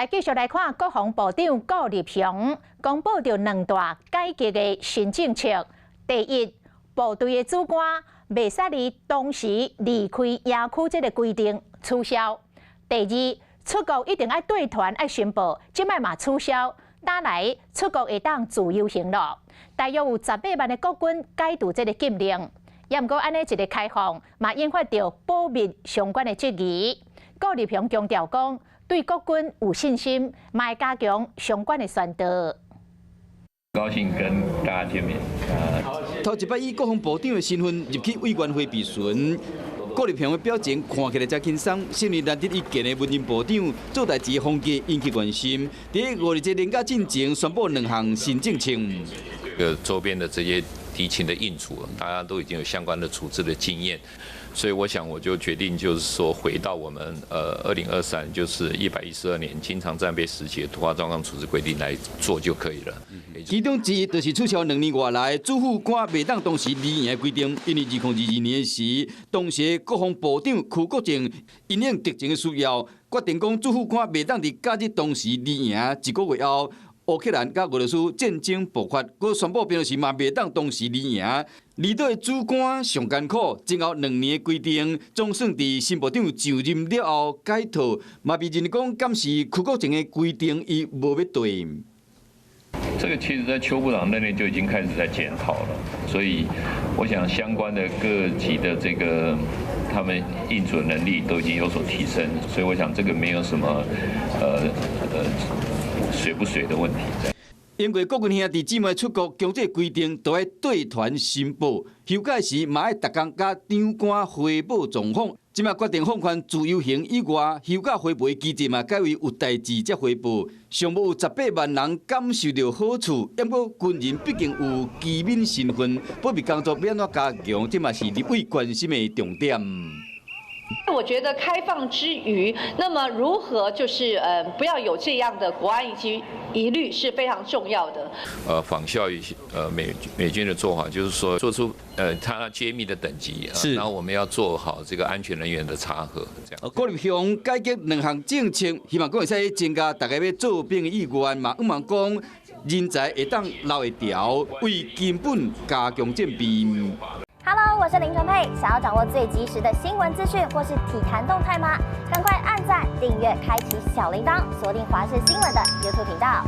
来继续来看国防部长顾立雄公布着2大改革的新政策。第一，部队的主官袂使伫当时离开营区这个规定取消。第二，出国一定要对团要宣布，即摆嘛取消。打来出国会当自由行咯。大约有18万的国军解除这个禁令。也毋过安尼一个开放，嘛引发着保密相关的质疑。顾立雄强调讲，对国军有信心，嘛会加强相关的宣导。高兴跟大家见面。头一摆以国防部长的身份入去委员会备询，顾立雄的表情看起来真轻松，承认难得一见的文人部长做代志的风格引起关心。伫5日节年假进前宣布2项新政策。周边的这些敌情的应处，大家都已经有相关的处置的经验，所以我想我就决定就是说回到我们2023就是112年经常战备时期的突发状况处置规定来做就可以了。其中之一就是取消2年外来主副官袂当同时离营的规定，因为2022年时，当时国防部长邱国正因应敌情的需要，决定讲主副官袂当伫假日同时离营1个月后。乌克兰甲俄罗斯战争爆发，佮宣布平时嘛袂当同时离营，离岛的主官上艰苦。前后2年的规定，总算伫新部长就任了后解套，嘛被认讲敢是邱国正的规定伊无要对。这个其实在邱部长任内就已经开始在检讨了，所以我想相关的各级的这个他们应准能力都已经有所提升，所以我想这个没有什么水不水的问题。因为国军兄弟姊妹出国强制规定，都要对团申报，休假时嘛要逐工甲长官汇报状况。即马决定放宽自由行以外，休假回报机制嘛改为有代志才回报，尚无有18万人感受到好处。不过军人毕竟有机敏身份，保密工作要安怎加强，这嘛是立委关心的重点。我觉得开放之余，那么如何就是不要有这样的国安以及疑虑是非常重要的。仿效于美军的做法，就是说做出它揭秘的等级，然后我们要做好这个安全人员的查核，这样。顾立雄改革2项政策，希望讲会使增加大家要做兵的意愿嘛。望讲人才会当留会调，为根本加强战备。Hello， 我是林纯佩。想要掌握最及时的新闻资讯或是体坛动态吗？赶快按赞、订阅、开启小铃铛，锁定华视新闻的 YouTube 频道。